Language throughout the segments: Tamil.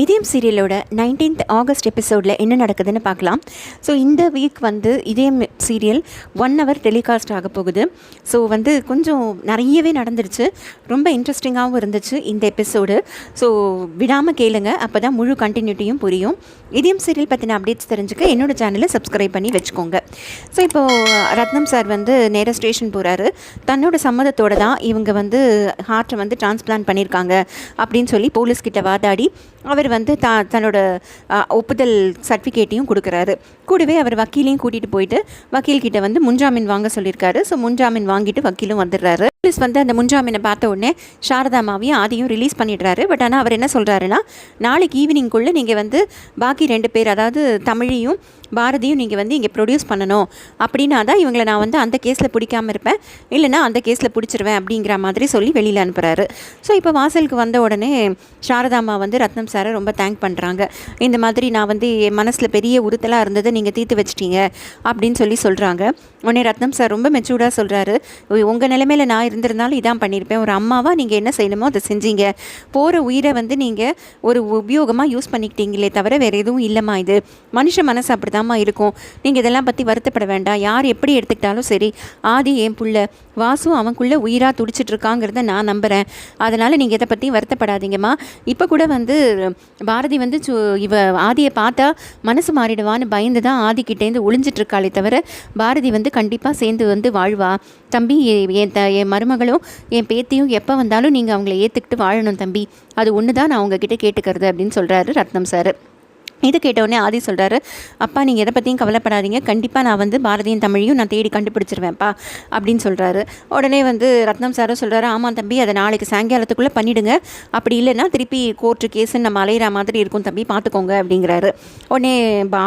இதயம் சீரியலோட 19th ஆகஸ்ட் எபிசோடில் என்ன நடக்குதுன்னு பார்க்கலாம். ஸோ இந்த வீக் வந்து இதயம் சீரியல் 1 hour டெலிகாஸ்ட் ஆக போகுது. ஸோ வந்து கொஞ்சம் நிறையவே நடந்துருச்சு, ரொம்ப இன்ட்ரெஸ்டிங்காகவும் இருந்துச்சு இந்த எபிசோடு. ஸோ விடாமல் கேளுங்க, அப்போ தான் முழு கண்டினியூட்டியும் புரியும். இதயம் சீரியல் பற்றின அப்டேட்ஸ் தெரிஞ்சுக்க என்னோடய சேனலை சப்ஸ்கிரைப் பண்ணி வச்சுக்கோங்க. ஸோ இப்போது ரத்னம் சார் வந்து நேராக ஸ்டேஷன் போகிறாரு. தன்னோட சம்மதத்தோடு தான் இவங்க வந்து ஹார்ட்டை வந்து டிரான்ஸ்பிளான்ட் பண்ணியிருக்காங்க அப்படின்னு சொல்லி போலீஸ்கிட்ட வாதாடி அவர் வந்து தன்னோட ஒப்புதல் சர்டிஃபிகேட்டையும் கொடுக்குறாரு. கூடவே அவர் வக்கீலையும் கூட்டிகிட்டு போயிட்டு வக்கீல்கிட்ட வந்து முன்ஜாமீன் வாங்க சொல்லியிருக்காரு. ஸோ முன்ஜாமீன் வாங்கிட்டு வக்கீலும் வந்துடுறாரு. போலீஸ் வந்து அந்த முன்ஜாமீனை பார்த்த உடனே சாரதாமாவையும் ஆதியும் ரிலீஸ் பண்ணிடுறாரு. பட் ஆனால் அவர் என்ன சொல்கிறாருன்னா, நாளைக்கு ஈவினிங்குள்ளே நீங்கள் வந்து பாக்கி 2 பேர், அதாவது தமிழையும் பாரதியும் நீங்கள் வந்து இங்கே ப்ரொடியூஸ் பண்ணணும். அப்படின்னா தான் இவங்களை நான் வந்து அந்த கேஸில் பிடிக்காமல் இருப்பேன், இல்லைனா அந்த கேஸில் பிடிச்சிருவேன் அப்படிங்கிற மாதிரி சொல்லி வெளியில் அனுப்புகிறாரு. ஸோ இப்போ வாசலுக்கு வந்த உடனே சாரதாமா வந்து ரத்னம் சாரை ரொம்ப தேங்க் பண்ணுறாங்க. இந்த மாதிரி நான் வந்து என் மனசில் பெரிய உறுத்தலாக இருந்ததை நீங்கள் தீர்த்து வச்சிட்டீங்க அப்படின்னு சொல்லி சொல்கிறாங்க. உடனே ரத்னம் சார் ரொம்ப மெச்சூர்டாக சொல்கிறாரு, உங்கள் நிலைமையில் நான் இருந்திருந்தாலும் இதான் பண்ணியிருப்பேன். ஒரு அம்மாவாக நீங்கள் என்ன செய்யணுமோ அதை செஞ்சீங்க. போகிற உயிரை வந்து நீங்கள் ஒரு உபயோகமாக யூஸ் பண்ணிக்கிட்டீங்களே தவிர வேறு எதுவும் இல்லைம்மா. இது மனுஷ மனசு அப்படி தாம்மா இருக்கும். நீங்கள் இதெல்லாம் பற்றி வருத்தப்பட வேண்டாம். யார் எப்படி எடுத்துக்கிட்டாலும் சரி, ஆதி என் புள்ள, வாசு அவனுக்குள்ளே உயிராக துடிச்சிட்ருக்காங்கிறத நான் நம்புகிறேன். அதனால் நீங்கள் இதை பற்றி வருத்தப்படாதீங்கம்மா. இப்போ கூட வந்து பாரதி வந்து இவ ஆதியை பார்த்தா மனசு மாறிடுவான்னு பயந்து தான் ஆதிக்கிட்டேருந்து ஒளிஞ்சிட்ருக்காளே தவிர பாரதி வந்து கண்டிப்பாக சேர்ந்து வந்து வாழ்வா. தம்பி, என் மருமகளும் என் பேத்தியும் எப்போ வந்தாலும் நீங்கள் அவங்கள ஏற்றுக்கிட்டு வாழணும் தம்பி. அது ஒன்று தான் நான் உங்ககிட்ட கேட்டுக்கிறது அப்படின்னு சொல்கிறாரு ரத்னம் சார். இது கேட்டவுடனே ஆதி சொல்கிறாரு, அப்பா நீங்கள் எதை பற்றியும் கவலைப்படாதீங்க, கண்டிப்பாக நான் வந்து பாரதியும் தமிழையும் நான் தேடி கண்டுபிடிச்சிருவேன்ப்பா அப்படின்னு சொல்கிறாரு. உடனே வந்து ரத்னம் சாரும் சொல்கிறாரு, ஆமாம் தம்பி, அதை நாளைக்கு சாயங்காலத்துக்குள்ளே பண்ணிவிடுங்க. அப்படி இல்லைன்னா திருப்பி கோர்ட்டு கேஸுன்னு நம்ம அலையிற மாதிரி இருக்கும் தம்பி, பார்த்துக்கோங்க அப்படிங்கிறாரு. உடனே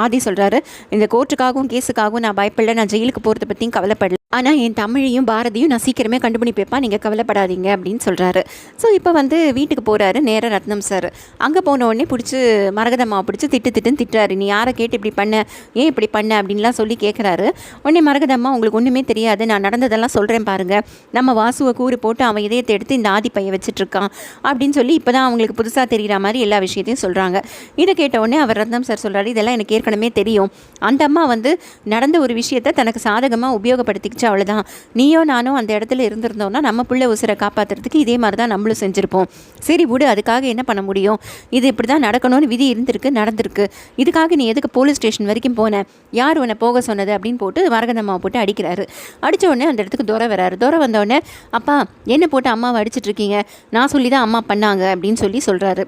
ஆதி சொல்கிறாரு, இந்த கோர்ட்டுக்காகவும் கேஸுக்காகவும் நான் பயப்படல, நான் ஜெயிலுக்கு போகிறத பற்றியும் கவலைப்படல, ஆனால் என் தமிழையும் பாரதியும் நான் சீக்கிரமே கண்டுபிடிப்பேப்பா, நீங்கள் கவலைப்படாதீங்க அப்படின்னு சொல்கிறாரு. ஸோ இப்போ வந்து வீட்டுக்கு போகிறாரு நேராக ரத்னம் சார். அங்கே போன உடனே பிடிச்சி மரகதம்மாவை பிடிச்சி திட்டுன்னு திட்டுறாரு. நீ யாரை கேட்டு இப்படி பண்ண, ஏன் இப்படி பண்ண அப்படின்லாம் சொல்லி கேட்குறாரு. உடனே மரகதம்மா, உங்களுக்கு ஒன்றுமே தெரியாது, நான் நடந்ததெல்லாம் சொல்கிறேன் பாருங்கள், நம்ம வாசுவை கூறு போட்டு அவன் இதயத்தை எடுத்து இந்த ஆதி பையன் வச்சுட்ருக்கான் அப்படின்னு சொல்லி இப்போ தான் அவங்களுக்கு புதுசாக தெரிகிற மாதிரி எல்லா விஷயத்தையும் சொல்கிறாங்க. இதை கேட்ட உடனே அவர் ரத்னம் சார் சொல்கிறாரு, இதெல்லாம் எனக்கு ஏற்கனவே தெரியும். அந்த அம்மா வந்து நடந்த ஒரு விஷயத்தை தனக்கு சாதகமாக உபயோகப்படுத்தி அவ்வளோதான். நீயோ நானோ அந்த இடத்துல இருந்திருந்தோம்னா நம்ம பிள்ளை உசுரை காப்பாற்றுறதுக்கு இதே மாதிரி தான் நம்மளும் செஞ்சுருப்போம். சரி விடு, அதுக்காக என்ன பண்ண முடியும், இது இப்படி தான் நடக்கணும்னு விதி இருந்திருக்கு, நடந்திருக்கு. இதுக்காக நீ எதுக்கு போலீஸ் ஸ்டேஷன் வரைக்கும் போன, யார் உன்னை போக சொன்னது அப்படின்னு போட்டு மரகதம்மாவை போட்டு அடிக்கிறாரு. அடித்த உடனே அந்த இடத்துக்கு துரை வராரு. துரை வந்தோடனே, அப்பா என்ன போட்டு அம்மாவை அடிச்சிட்ருக்கீங்க, நான் சொல்லி தான் அம்மா பண்ணாங்க அப்படின்னு சொல்லி சொல்கிறாரு.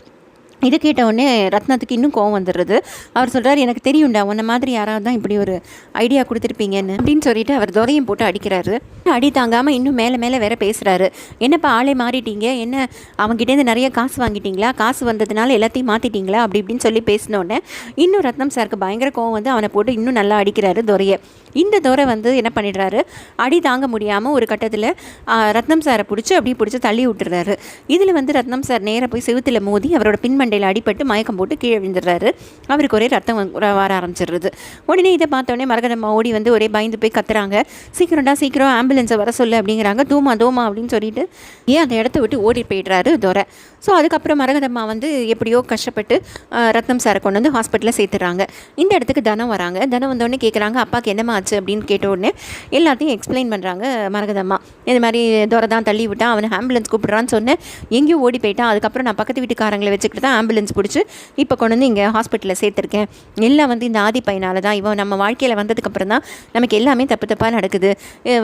இது கேட்ட உடனே ரத்னத்துக்கு இன்னும் கோவம் வந்துடுறது. அவர் சொல்கிறார், எனக்கு தெரியும்டா, உன்ன மாதிரி யாராவது தான் இப்படி ஒரு ஐடியா கொடுத்துருப்பீங்கன்னு அப்படின்னு சொல்லிட்டு அவர் துரையும் போட்டு அடிக்கிறாரு. அடி தாங்காமல் இன்னும் மேலே மேலே வேற பேசுகிறாரு. என்னப்பா ஆளே மாறிட்டீங்க, என்ன அவங்ககிட்டேருந்து நிறைய காசு வாங்கிட்டீங்களா, காசு வந்ததுனால எல்லாத்தையும் மாற்றிட்டீங்களா அப்படி இப்படின்னு சொல்லி பேசினோடனே இன்னும் ரத்னம் சாருக்கு பயங்கர கோவம் வந்து அவனை போட்டு இன்னும் நல்லா அடிக்கிறாரு துரையை. இந்த துரை வந்து என்ன பண்ணிடுறாரு, அடி தாங்க முடியாமல் ஒரு கட்டத்தில் ரத்னம் சாரை பிடிச்சி தள்ளி விட்டுறாரு. இதில் வந்து ரத்னம் சார் நேராக போய் செவுத்தில் மோதி அவரோட பின்மண்டையில் அடிபட்டு மயக்கம் போட்டு கீழே விழுந்துடுறாரு. அவருக்கு ஒரே ரத்தம் வர ஆரம்பிச்சிடுறது. உடனே இதை பார்த்தோடனே மரகதம்மா ஓடி வந்து ஒரே பயந்து போய் கத்துறாங்க, சீக்கிரம் ஆம்புலன்ஸை வர சொல்லு அப்படிங்கிறாங்க. தூமா அப்படின்னு சொல்லிட்டு அந்த இடத்த விட்டு ஓடி போயிடுறாரு துரை. ஸோ அதுக்கப்புறம் மரகதம்மா வந்து எப்படியோ கஷ்டப்பட்டு ரத்னம் சாரை கொண்டு வந்து ஹாஸ்பிட்டலில் சேர்த்துறாங்க. இந்த இடத்துக்கு தனம் வராங்க. தனம் வந்தோடனே கேட்குறாங்க, அப்பாவுக்கு என்னமா ஆச்சு அப்படின்னு கேட்ட உடனே எல்லாத்தையும் எக்ஸ்பிளைன் பண்ணுறாங்க மரகதம்மா. இது மாதிரி துரை தான் தள்ளி விட்டான், அவனை ஆம்புலன்ஸ் கூப்பிட்றான்னு சொன்னேன், எங்கேயோ ஓடி போயிட்டான். அதுக்கப்புறம் நான் பக்கத்து வீட்டுக்காரங்களை வச்சுக்கிட்டு தான் ஆம்புலன்ஸ் பிடிச்சி இப்போ கொண்டு வந்து இங்கே ஹாஸ்பிட்டலில் சேர்த்துருக்கேன். எல்லாம் வந்து இந்த ஆதி பையனால் தான். இவன் நம்ம வாழ்க்கையில் வந்ததுக்கப்புறம் தான் நமக்கு எல்லாமே தப்பாக நடக்குது.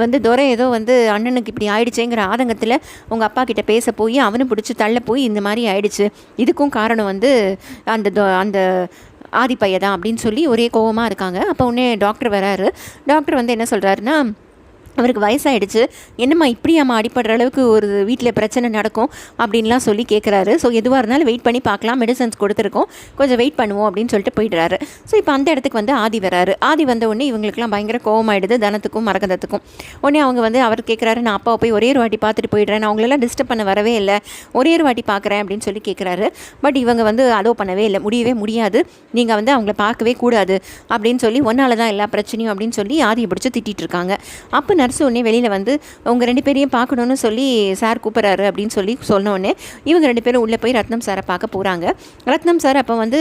வந்து துரை ஏதோ வந்து அண்ணனுக்கு இப்படி ஆயிடுச்சேங்கிற ஆதங்கத்தில் உங்கள் அப்பா கிட்ட பேச போய் அவனு பிடிச்சி தள்ள போய் இந்த மாதிரி ஆயிடுச்சு. இதுக்கும் காரணம் வந்து அந்த ஆதிப்பைய தான் அப்படின்னு சொல்லி ஒரே கோவமாக இருக்காங்க. அப்போ உடனே டாக்டர் வராரு. டாக்டர் வந்து என்ன சொல்கிறாருன்னா, அவருக்கு வயசாகிடுச்சு, என்னம்மா இப்படியாம்மா அடிப்படுற அளவுக்கு ஒரு வீட்டில் பிரச்சனை நடக்கும் அப்படின்லாம் சொல்லி கேட்குறாரு. ஸோ எதுவாக இருந்தாலும் வெயிட் பண்ணி பார்க்கலாம், மெடிசன்ஸ் கொடுத்துருக்கோம், கொஞ்சம் வெயிட் பண்ணுவோம் அப்படின்னு சொல்லிட்டு போயிடுறாரு. ஸோ இப்போ அந்த இடத்துக்கு வந்து ஆதி வராரு. ஆதி வந்த உடனே இவங்களுக்குலாம் பயங்கர கோவமாயிடுது, தனத்துக்கும் மரகதத்துக்கும். உடனே அவங்க வந்து அவர் கேட்குறாரு, நான் அப்பாவை போய் ஒரே ஒரு வாட்டி பார்த்துட்டு போயிடுறேன், நான் அவங்களெல்லாம் டிஸ்டர்ப் பண்ண வரவே இல்லை, ஒரே ஒரு வாட்டி பார்க்குறேன் அப்படின்னு சொல்லி கேட்குறாரு. பட் இவங்க வந்து அலோவ் பண்ணவே இல்லை, முடியவே முடியாது, நீங்கள் வந்து அவங்கள பார்க்கவே கூடாது அப்படின்னு சொல்லி, ஒன்றால் தான் எல்லா பிரச்சனையும் அப்படின்னு சொல்லி ஆதியை பிடிச்சி திட்டிகிட்டு இருக்காங்க. அப்போ நர்ஸு உடனே வெளியில் வந்து உங்க 2 பேரையும் பார்க்கணுன்னு சொல்லி சார் கூப்பிட்றாரு அப்படின்னு சொல்லி சொன்னோடனே இவங்க 2 பேரும் உள்ளே போய் ரத்னம் சாரை பார்க்க போகிறாங்க. ரத்னம் சார் அப்போ வந்து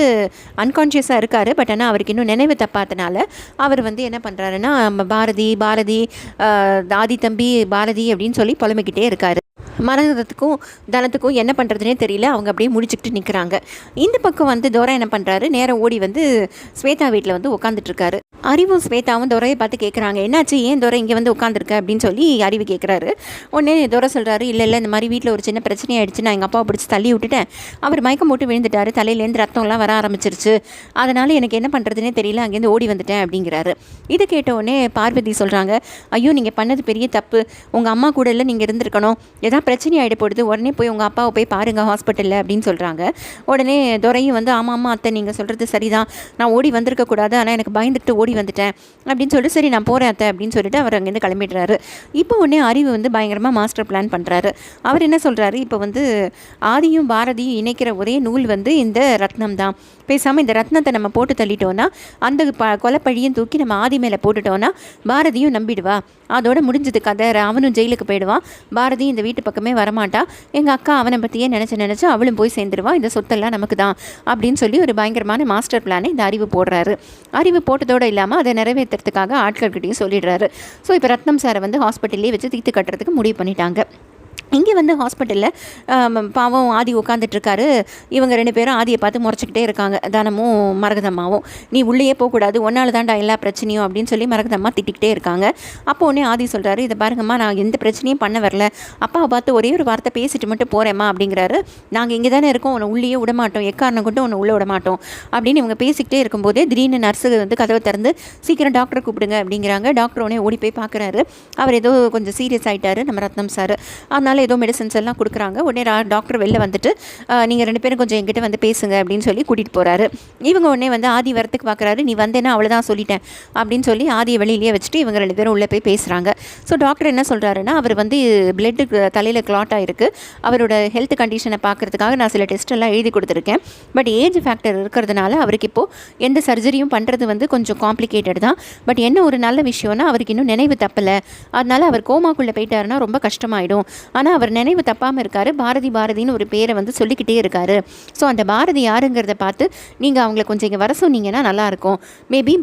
அன்கான்ஷியஸாக இருக்கார். பட் ஆனால் அவருக்கு இன்னும் நினைவு தப்பாதனால அவர் வந்து என்ன பண்ணுறாருன்னா பாரதி பாரதி ஆதி தம்பி பாரதி அப்படின்னு சொல்லி புலம்பிக்கிட்டே இருக்காரு. மரகதத்துக்கும் தனத்துக்கும் என்ன பண்ணுறதுனே தெரியல. அவங்க அப்படியே முடிச்சுக்கிட்டு நிற்கிறாங்க. இந்த பக்கம் வந்து துரை என்ன பண்ணுறாரு, நேராக ஓடி வந்து ஸ்வேதா வீட்டில் வந்து உட்காந்துட்ருக்காரு. அறிவும் ஸ்வேதாவும் துரையை பார்த்து கேட்குறாங்க, என்னாச்சு, ஏன் துரை இங்கே வந்து உட்காந்துருக்க அப்படின்னு சொல்லி அறிவு கேட்குறாரு. உடனே துரை சொல்கிறாரு, இல்லை இந்த மாதிரி வீட்டில் ஒரு சின்ன பிரச்சனை ஆகிடுச்சு, நான் எங்கள் அப்பாவை பிடிச்சி தள்ளி விட்டுட்டேன், அவர் மயக்கம் போட்டு விழுந்துட்டார், தலையிலேருந்து ரத்தம்லாம் வர ஆரம்பிச்சிருச்சு, அதனால் எனக்கு என்ன பண்ணுறதுனே தெரியல, அங்கேருந்து ஓடி வந்துட்டேன் அப்படிங்கிறாரு. இதை கேட்ட உடனே பார்வதி சொல்கிறாங்க, ஐயோ நீங்கள் பண்ணது பெரிய தப்பு, உங்கள் அம்மா கூட இல்லை நீங்கள் இருந்திருக்கணும், ஏதாவது பிரச்சனை ஆகிட போடுது, உடனே போய் உங்கள் அப்பாவை போய் பாருங்கள் ஹாஸ்பிட்டலில் அப்படின்னு சொல்கிறாங்க. உடனே துரையும் வந்து ஆமாம் அத்தை நீங்கள் சொல்கிறது சரிதான், நான் ஓடி வந்திருக்கக்கூடாது, ஆனால் எனக்கு பயந்துக்கிட்டு ஓடி வந்துட்டேன் அப்படின்னு சொல்லிட்டு சரி நான் போகிறேன் அத்தை அப்படின்னு சொல்லிட்டு அவர் அங்கேருந்து கிளம்பிடுறாரு. இப்போ உடனே அறிவு வந்து பயங்கரமாக மாஸ்டர் பிளான் பண்ணுறாரு. அவர் என்ன சொல்கிறாரு, இப்போ வந்து ஆதியும் பாரதியும் இணைக்கிற ஒரே நூல் வந்து இந்த ரத்னம் தான். பேசாமல் இந்த ரத்னத்தை நம்ம போட்டு தள்ளிட்டோன்னா அந்த கொலைப்பழியும் தூக்கி நம்ம ஆதி மேலே போட்டுட்டோன்னா பாரதியும் நம்பிடுவா, அதோட முடிஞ்சது கதை, அவனும் ஜெயிலுக்கு போயிடுவான், பாரதி இந்த வீட்டு பக்கமே வரமாட்டா, எங்கள் அக்கா அவனை பற்றியே நினச்சி அவளும் போய் சேர்ந்துருவான், இந்த சொத்தெல்லாம் நமக்கு தான் அப்படின்னு சொல்லி ஒரு பயங்கரமான மாஸ்டர் பிளானை இந்த அறிவு போடுறாரு. அறிவு போட்டதோடு இல்லாமல் அதை நிறைவேற்றுறதுக்காக ஆட்கள்கிட்டையும் சொல்லிடுறாரு. ஸோ இப்போ ரத்னம் சாரை வந்து ஹாஸ்பிட்டல்லே வச்சு தீர்த்து கட்டுறதுக்கு முடிவு பண்ணிட்டாங்க. இங்கே வந்து ஹாஸ்பிட்டலில் பாவம் ஆதி உட்காந்துட்ருக்காரு. இவங்க 2 பேரும் ஆதியை பார்த்து முறைச்சிக்கிட்டே இருக்காங்க, தனமும் மரகதம்மாவும். நீ உள்ளேயே போகக்கூடாது, ஒன்றால் தான்டா எல்லா பிரச்சனையும் அப்படின்னு சொல்லி மரகதம்மா திட்டிக்கிட்டே இருக்காங்க. அப்போ உடனே ஆதி சொல்கிறாரு, இதை பாருங்கம்மா நான் எந்த பிரச்சனையும் பண்ண வரல, அப்பாவை பார்த்து ஒரே ஒரு வார்த்தை பேசிட்டு மட்டும் போகிறேம்மா அப்படிங்கிறாரு. நாங்கள் இங்கே தானே இருக்கோம், உன்னை உள்ளேயே விடமாட்டோம், எக்காரணம் கொண்டு உன்னை உள்ளே விடமாட்டோம் அப்படின்னு இவங்க பேசிக்கிட்டே இருக்கும்போதே திடீர்னு நர்ஸு வந்து கதவை திறந்து சீக்கிரம் டாக்டரை கூப்பிடுங்க அப்படிங்கிறாங்க. டாக்டர் உடனே ஓடி போய் பார்க்குறாரு. அவர் ஏதோ கொஞ்சம் சீரியஸ் ஆகிட்டாரு நம்ம ரத்னம் சார். அதனால் ஏதோ மெடிசன்ஸ் எல்லாம் கொடுக்குறாங்க. உடனே டாக்டர் வெளில வந்துட்டு நீங்கள் 2 பேரும் கொஞ்சம் எங்கிட்ட வந்து பேசுங்க அப்படின்னு சொல்லி கூட்டிகிட்டு போகிறாரு. இவங்க உடனே வந்து ஆதி வரத்துக்கு பார்க்குறாரு. நீ வந்தேன்னா அவ்வளோதான் சொல்லிட்டேன் அப்படின்னு சொல்லி ஆதியை வெளியிலேயே வச்சுட்டு இவங்க 2 பேரும் உள்ளே போய் பேசுகிறாங்க. ஸோ டாக்டர் என்ன சொல்கிறாருன்னா, அவர் வந்து பிளட்டு தலையில் கிளாட் ஆகிருக்கு, அவரோட ஹெல்த் கண்டிஷனை பார்க்குறதுக்காக நான் சில டெஸ்ட் எல்லாம் எழுதி கொடுத்துருக்கேன், பட் ஏஜ் ஃபேக்டர் இருக்கிறதுனால அவருக்கு இப்போது எந்த சர்ஜரியும் பண்ணுறது வந்து கொஞ்சம் காம்ப்ளிகேட்டட் தான். பட் என்ன ஒரு நல்ல விஷயம்னா அவருக்கு இன்னும் நினைவு தப்பலை, அதனால் அவர் கோமாக்குள்ளே போயிட்டாருன்னா ரொம்ப கஷ்டமாயிடும். ஆனால் அவர் நினைவு தப்பாமல் இருக்கார், பாரதின்னு ஒரு பேரை வந்து சொல்லிக்கிட்டே இருக்காரு. ஸோ அந்த பாரதி யாருங்கிறத பார்த்து நீங்கள் அவங்கள கொஞ்சம் இங்கே வர சொன்னீங்கன்னா நல்லாயிருக்கும். மேபி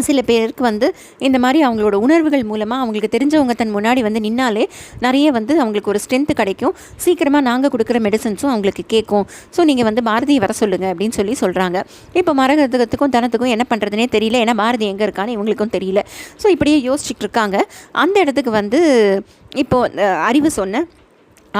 சில பேருக்கு வந்து இந்த மாதிரி அவங்களோட உணர்வுகள் மூலமாக அவங்களுக்கு தெரிஞ்சவங்க தன் முன்னாடி வந்து நின்னாலே நிறைய வந்து அவங்களுக்கு ஒரு ஸ்ட்ரென்த்து கிடைக்கும், சீக்கிரமாக நாங்கள் கொடுக்குற மெடிசன்ஸும் அவங்களுக்கு கேட்கும். ஸோ நீங்கள் வந்து பாரதியை வர சொல்லுங்கள் அப்படின்னு சொல்கிறாங்க. இப்போ மரகதத்துக்கும் தனத்துக்கும் என்ன பண்ணுறதுனே தெரியல, ஏன்னா பாரதி எங்கே இருக்கான்னு இவங்களுக்கும் தெரியல. ஸோ இப்படியே யோசிச்சுட்டு இருக்காங்க. அந்த இடத்துக்கு வந்து இப்போது அறிவு சொன்ன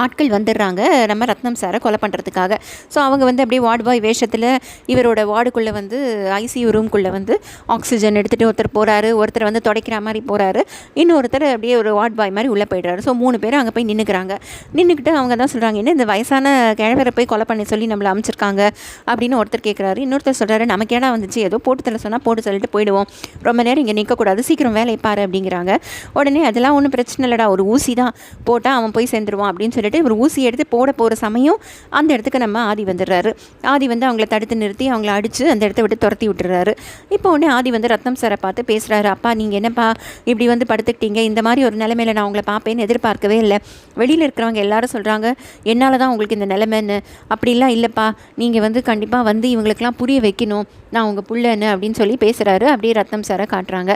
ஆட்கள் வந்துடுறாங்க நம்ம ரத்னம் சாரை கொலை பண்ணுறதுக்காக. ஸோ அவங்க வந்து அப்படியே வார்டு பாய் வேஷத்தில் இவரோட வார்டுக்குள்ளே வந்து ஐசியூ ரூம்குள்ளே வந்து ஆக்சிஜன் எடுத்துகிட்டு ஒருத்தர் போகிறாரு, ஒருத்தர் வந்து துடைக்கிற மாதிரி போகிறாரு, இன்னொருத்தர் அப்படியே ஒரு வார்டு பாய் மாதிரி உள்ளே போய்ட்றாரு. ஸோ 3 பேர் அங்கே போய் நின்றுக்கிட்டு அவங்க தான் சொல்கிறாங்க, என்ன இந்த வயசான கிழவரை போய் கொலை பண்ணி சொல்லி நம்மளை அமைச்சிருக்காங்க அப்படின்னு ஒருத்தர் கேட்குறாரு. இன்னொருத்தர் சொல்கிறாரு, நமக்கு ஏடா வந்துச்சு, ஏதோ போட்டு தள்ள சொன்னால் போட்டு சொல்லிட்டு போயிடுவோம், ரொம்ப நேரம் இங்கே நிற்கக்கூடாது, சீக்கிரம் வேலையை பாரு அப்படிங்கிறாங்க. உடனே அதெல்லாம் ஒன்றும் பிரச்சனை இல்லைடா, ஒரு ஊசி தான் போட்டால் அவன் போய் சேர்ந்துருவான் அப்படின்னு சொல்லிட்டு இவர் ஊசி எடுத்து போகிற சமயம் அந்த இடத்துக்கு நம்ம ஆதி வந்துடுறாரு. ஆதி வந்து அவங்கள தடுத்து நிறுத்தி அவங்கள அடித்து அந்த இடத்த விட்டு துரத்தி விட்டுறாரு. இப்போ உடனே ஆதி வந்து ரத்னம் சாரை பார்த்து பேசுகிறாரு, அப்பா நீங்கள் என்னப்பா இப்படி வந்து படுத்துக்கிட்டீங்க, இந்த மாதிரி ஒரு நிலைமையில் நான் உங்களை பார்ப்பேன்னு எதிர்பார்க்கவே இல்லை, வெளியில் இருக்கிறவங்க எல்லாரும் சொல்கிறாங்க என்னால் தான் உங்களுக்கு இந்த நிலைமைன்னு, அப்படிலாம் இல்லைப்பா, நீங்கள் வந்து கண்டிப்பாக வந்து இவங்களுக்கெல்லாம் புரிய வைக்கணும், நான் உங்கள் புள்ளன்னு அப்படின்னு சொல்லி பேசுகிறாரு. அப்படியே ரத்னம் சாரை காட்டுறாங்க.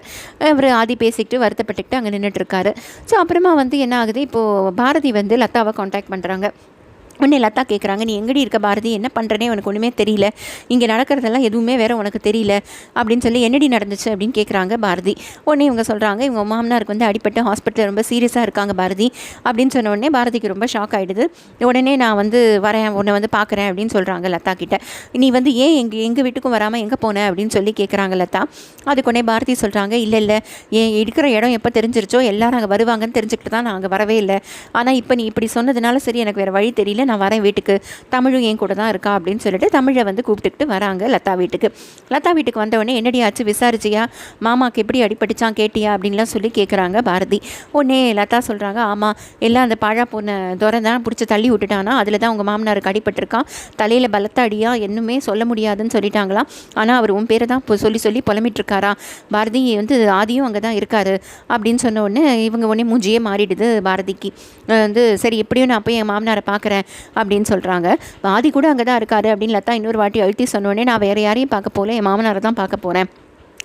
அவர் ஆதி பேசிக்கிட்டு வருத்தப்பட்டுக்கிட்டு அங்கே நின்றுட்டுருக்காரு. ஸோ அப்புறமா வந்து என்ன ஆகுது, இப்போது பாரதி வந்து லதாவை காண்டாக்ட் பண்ணுறாங்க. உடனே லதா கேட்குறாங்க, நீ எங்கடி இருக்க பாரதி, என்ன பண்ணுறனே உனக்கு ஒன்றுமே தெரியல, இங்கே நடக்கிறதெல்லாம் எதுவுமே வேறு உனக்கு தெரியல அப்படின்னு சொல்லி என்னடி நடந்துச்சு அப்படின்னு கேட்குறாங்க பாரதி. உடனே இவங்க சொல்கிறாங்க, இவங்க மாமனாருக்கு வந்து அடிப்பட்டு ஹாஸ்பிட்டலில் ரொம்ப சீரியஸாக இருக்காங்க பாரதி அப்படின்னு சொன்ன உடனே பாரதிக்கு ரொம்ப ஷாக் ஆகிடுது. உடனே நான் வந்து வரேன், உன்னை வந்து பார்க்குறேன் அப்படின்னு சொல்கிறாங்க லதா கிட்ட. நீ வந்து ஏன் எங்கள் வீட்டுக்கும் வராமல் எங்கே போனேன் அப்படின்னு சொல்லி கேட்குறாங்க லதா. அதுக்கு உடனே பாரதி சொல்கிறாங்க, இல்லை ஏன் இருக்கிற இடம் எப்போ தெரிஞ்சிருச்சோ எல்லாரும் அங்கே வருவாங்கன்னு தெரிஞ்சுக்கிட்டு தான் நான் அங்கே வரவே இல்லை, ஆனால் இப்போ நீ இப்படி சொன்னதுனால சரி எனக்கு வேறு வழி தெரியல, நான் வரேன் வீட்டுக்கு, தமிழும் என் கூட தான் இருக்கா அப்படின்னு சொல்லிட்டு தமிழை வந்து கூப்பிட்டுக்கிட்டு வராங்க லதா வீட்டுக்கு. லதா வீட்டுக்கு வந்தவொடனே என்னடி ஆச்சு, விசாரிச்சியா, மாமாவுக்கு எப்படி அடிபட்டுச்சான் கேட்டியா அப்படின்லாம் சொல்லி கேட்குறாங்க பாரதி. உடனே லதா சொல்கிறாங்க, ஆமாம் எல்லாம் அந்த பழா போன துரை தான் பிடிச்சி தள்ளி விட்டுட்டானா, அதில் தான் உங்கள் மாமனாருக்கு அடிபட்டிருக்கான், தலையில் பலத்த அடியா, என்னுமே சொல்ல முடியாதுன்னு சொல்லிட்டாங்களாம். ஆனால் அவர் உன் பேரை தான் சொல்லி சொல்லி புலம்பிட்டுருக்காரா, பாரதி வந்து ஆதியும் அங்கே தான் இருக்காரு அப்படின்னு சொன்ன உடனே இவங்க உடனே மூஞ்சியே மாறிடுது பாரதிக்கு. வந்து சரி எப்படியும் நான் போய் என் மாமனாரை பார்க்குறேன் அப்படின்னு சொல்கிறாங்க. ஆதி கூட அங்கே தான் இருக்காரு அப்படின்னு லதா இன்னொரு வாட்டி அழுத்தி சொன்னோடனே, நான் வேறு யாரையும் பார்க்க போகல, என் மாமனாரை தான் பார்க்க போகிறேன்,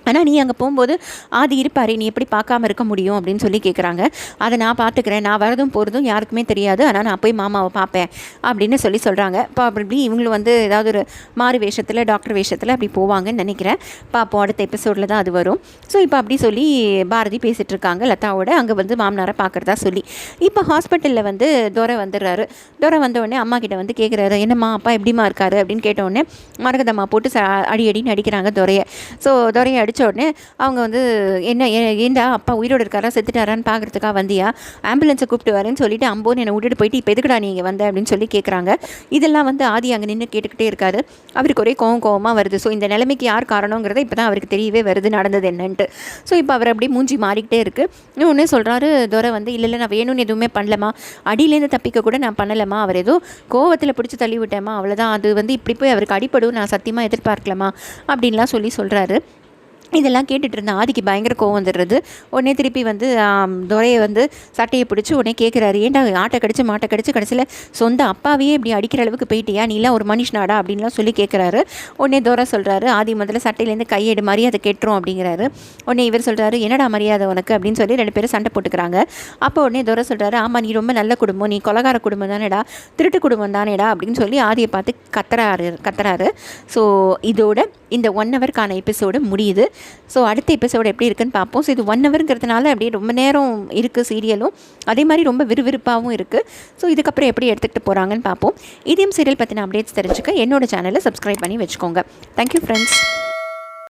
ஆனால் நீ அங்கே போகும்போது ஆதி இருப்பார், நீ எப்படி பார்க்காம இருக்க முடியும் அப்படின்னு சொல்லி கேட்குறாங்க. அதை நான் பார்த்துக்கிறேன், நான் வரதும் போகிறதும் யாருக்குமே தெரியாது, ஆனால் நான் போய் மாமாவை பார்ப்பேன் அப்படின்னு சொல்லி சொல்கிறாங்க. இப்போ அப்படி இவங்களும் வந்து ஏதாவது ஒரு மாறு வேஷத்தில் டாக்டர் வேஷத்தில் அப்படி போவாங்கன்னு நினைக்கிறேன். பார்ப்போம், அடுத்த எபிசோடில் தான் அது வரும். ஸோ இப்போ அப்படி சொல்லி பாரதி பேசிகிட்டு இருக்காங்க லதாவோட, அங்கே வந்து மாமனாரை பார்க்குறதா சொல்லி. இப்போ ஹாஸ்பிட்டலில் வந்து துரை வந்துடுறாரு. துரை வந்தவுடனே அம்மா கிட்ட வந்து கேட்குறாரு, என்னம்மா அப்பா எப்படிமா இருக்காரு அப்படின்னு கேட்டவுடனே மரகதம்மா போட்டு அடின்னு அடிக்கிறாங்க துரையை. ஸோ துரையை அடித்த உடனே அவங்க வந்து என்ன ஏண்டா அப்பா உயிரோடு இருக்காரா செத்துட்டாரான்னு பார்க்குறதுக்காக வந்தியா, ஆம்புலன்ஸை கூப்பிட்டு வரேன்னு சொல்லிட்டு அம்போன்னு என்னை விட்டுட்டு போயிட்டு இப்போ எதுக்குடா நீங்கள் வந்த அப்படின்னு சொல்லி கேட்குறாங்க. இதெல்லாம் வந்து ஆதி அங்கே நின்று கேட்டுக்கிட்டே இருக்காரு. அவருக்கு ஒரே கோவமாக வருது. ஸோ இந்த நிலைமைக்கு யார் காரணங்கிறத இப்போ தான் அவருக்கு தெரியவே வருது நடந்தது என்னன்ட்டு. ஸோ இப்போ அவர் அப்படியே மூஞ்சி மாறிக்கிட்டே இருக்குது. இன்னொன்னே சொல்கிறாரு துரை வந்து, இல்லை நான் வேணும்னு எதுவுமே பண்ணலமா, அடியிலேருந்து தப்பிக்க கூட நான் பண்ணலமா, அவர் ஏதோ கோவத்தில் பிடிச்சி தள்ளி விட்டேமா, அவ்வளோதான், அது வந்து இப்படி போய் அவருக்கு அடிப்படும் நான் சத்தியமாக எதிர்பார்க்கலாமா அப்படின்லாம் சொல்லி சொல்கிறாரு. இதெல்லாம் கேட்டுட்டு இருந்த ஆதிக்கு பயங்கர கோவம் வந்துடுறது. உடனே திருப்பி வந்து துரையை வந்து சட்டையை பிடிச்சி உடனே கேட்குறாரு, ஏன்டா ஆட்டை கடிச்சு மாட்டை கடிச்சு கடைசியில் சொந்த அப்பாவையே இப்படி அடிக்கிற அளவுக்கு போயிட்டியா, நீலாம் ஒரு மனுஷனாடா அப்படின்லாம் சொல்லி கேட்குறாரு. உடனே துரை சொல்கிறாரு, ஆதி முதல்ல சட்டையிலேருந்து கையெடு, மரியாதை கேட்டுரும் அப்படிங்கிறாரு. உடனே இவர் சொல்கிறாரு, என்னடா மரியாதை உனக்கு அப்படின்னு சொல்லி 2 பேரும் சண்டை போட்டுக்கிறாங்க. அப்போ உடனே துரை சொல்கிறாரு, ஆமாம் நீ ரொம்ப நல்ல குடும்பம், நீ கொலகார குடும்பம் தானேடா, திருட்டு குடும்பம் தானேடா அப்படின்னு சொல்லி ஆதியை பார்த்து கத்துறாரு. ஸோ இதோட இந்த 1 ஹவருக்கான எபிசோடு முடியுது. ஸோ அடுத்த எபிசோடு எப்படி இருக்குன்னு பார்ப்போம். ஸோ இது 1 ஹவருங்கிறதுனால அப்படியே ரொம்ப நேரம் இருக்குது சீரியலும், அதே மாதிரி ரொம்ப விறுவிறுப்பாகவும் இருக்குது. ஸோ இதுக்கப்புறம் எப்படி எடுத்துகிட்டு போகிறாங்கன்னு பார்ப்போம். இதயம் சீரியல் பற்றின அப்டேட்ஸ் தெரிஞ்சுக்க என்னோட சேனலை சப்ஸ்கிரைப் பண்ணி வச்சுக்கோங்க. Thank you friends.